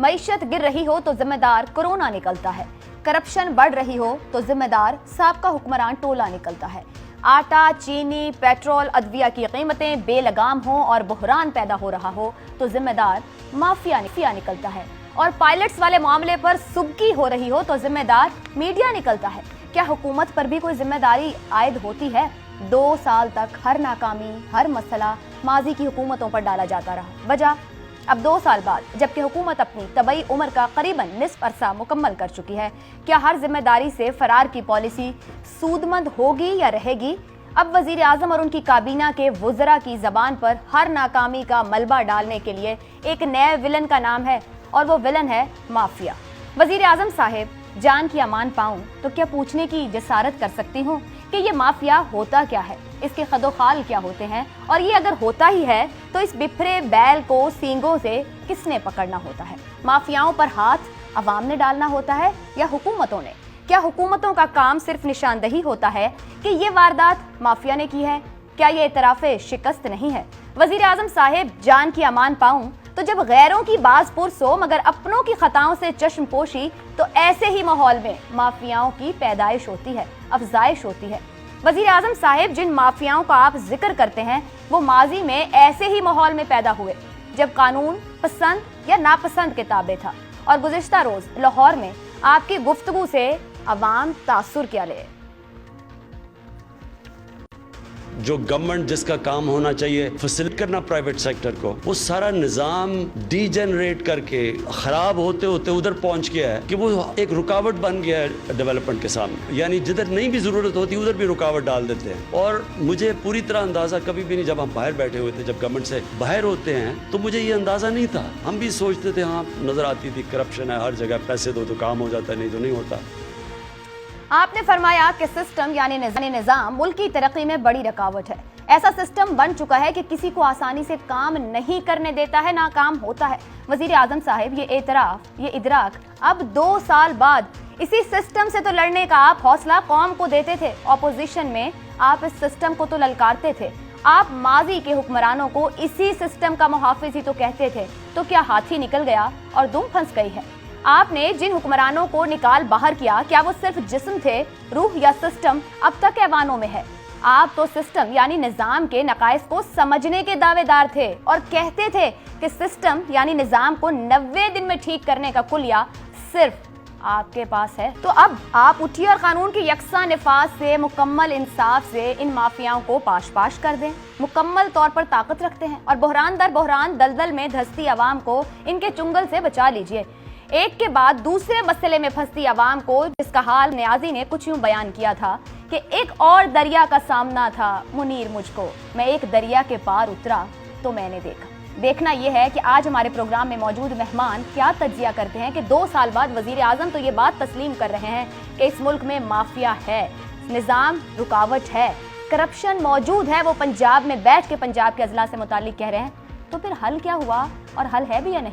मईशत गिर रही हो तो जिम्मेदार कोरोना निकलता है, करप्शन बढ़ रही हो तो जिम्मेदार साबका हुक्मरान टोला निकलता है, आटा, चीनी, पेट्रोल, अदविया की कीमतें बेलगाम हो और बहरान पैदा हो रहा हो तो जिम्मेदार माफिया निकलता है, और पायलट्स वाले मामले पर सुबकी हो रही हो तो जिम्मेदार मीडिया निकलता है। क्या हुकूमत पर भी कोई जिम्मेदारी आयद होती है? 2 साल तक हर नाकामी, हर मसला माजी की हुकूमतों पर डाला जाता रहा। वजह, अब 2 साल बाद जबकि हुकूमत अपनी तबई उम्र का करीबन निस्फ अरसा मुकम्मल कर चुकी है, क्या हर जिम्मेदारी से फरार की पॉलिसी सूदमंद होगी या रहेगी? अब वजीर आजम और उनकी काबीना के वुज़रा की जबान पर हर नाकामी का मलबा डालने के लिए एक नए विलन का नाम है, और वो विलन है माफिया। वजीर आजम साहिब, जान की अमान पाऊं तो क्या पूछने की जसारत कर सकती हूँ कि ये माफिया होता क्या है, इसके खदोखाल क्या होते हैं, और ये अगर होता ही है तो इस बिफरे बैल को सींगों से किसने पकड़ना होता है? माफियाओं पर हाथ अवाम ने डालना होता है या हुकूमतों ने? क्या हुकूमतों का काम सिर्फ निशानदही होता है कि ये वारदात माफिया ने की है? क्या ये इतराफ़े शिकस्त नहीं है? वजीर आजम साहिब, जान की अमान पाऊं तो जब गैरों की बाज पुरस हो मगर अपनों की खताओं से चश्म पोशी, तो ऐसे ही माहौल में माफियाओं की पैदाइश होती है, अफजाइश होती है। वजीर आजम साहिब, जिन माफियाओं का आप जिक्र करते हैं वो माजी में ऐसे ही माहौल में पैदा हुए जब कानून पसंद या नापसंद के ताबे था, और गुज़िश्ता रोज लाहौर में आपकी गुफ्तगू से अवाम तासुर क्या ले। जो गवर्नमेंट जिसका काम होना चाहिए फैसिलिटेट करना प्राइवेट सेक्टर को, वो सारा निज़ाम डीजेनरेट करके ख़राब होते होते उधर पहुंच गया है कि वो एक रुकावट बन गया है डेवलपमेंट के सामने। यानी जिधर नहीं भी ज़रूरत होती उधर भी रुकावट डाल देते हैं। और मुझे पूरी तरह अंदाज़ा कभी भी नहीं, जब हम बाहर बैठे हुए थे, जब गवर्नमेंट से बाहर होते हैं तो मुझे ये अंदाज़ा नहीं था। हम भी सोचते थे, हाँ नज़र आती थी करप्शन है हर जगह, पैसे दो तो काम हो जाता है, नहीं तो नहीं होता। आपने फरमाया कि सिस्टम यानी निज़ाम मुल्क की तरक्की में बड़ी रुकावट है। ऐसा सिस्टम बन चुका है कि किसी को आसानी से काम नहीं करने देता है, नाकाम होता है। वजीर आजम साहिब, ये एतराफ, ये इदराक अब 2 साल बाद इसी सिस्टम से तो लड़ने का आप हौसला कौम को देते थे। ऑपोजिशन में आप इस सिस्टम को तो ललकारते थे, आप माजी के हुक्मरानों को इसी सिस्टम का मुहाफिज ही तो कहते थे। तो क्या हाथी निकल गया और दुम फंस गई है? आपने जिन हुक्मरानों को निकाल बाहर किया, क्या वो सिर्फ जिस्म थे, रूह या सिस्टम अब तक ऐवानों में है? आप तो सिस्टम यानी निज़ाम के नकाइस को समझने के दावेदार थे और कहते थे कि सिस्टम यानी निज़ाम को 90 दिन में ठीक करने का कुलिया सिर्फ आपके पास है। तो अब आप उठिए और कानून की यकसा निफाज से, मुकम्मल इंसाफ से इन माफियाओं को पाश पाश कर दें। मुकम्मल तौर पर ताकत रखते हैं और बहरान दर बहरान दलदल में धंसती आवाम को इनके चुंगल से बचा लीजिए। एक के बाद दूसरे मसले में फंसती आवाम को, जिसका हाल न्याजी ने कुछ यूं बयान किया था कि एक और दरिया का सामना था मुनीर मुझको, मैं एक दरिया के पार उतरा तो मैंने देखा। देखना यह है कि आज हमारे प्रोग्राम में मौजूद मेहमान क्या तज्जिया करते हैं कि 2 साल बाद वजीर आजम तो ये बात तस्लीम कर रहे हैं कि इस मुल्क में माफिया है, निज़ाम रुकावट है, करप्शन मौजूद है। वो पंजाब में बैठ के पंजाब के अजला से मुतालिक कह रहे हैं। तो फिर हल क्या हुआ, और हल है भी या नहीं?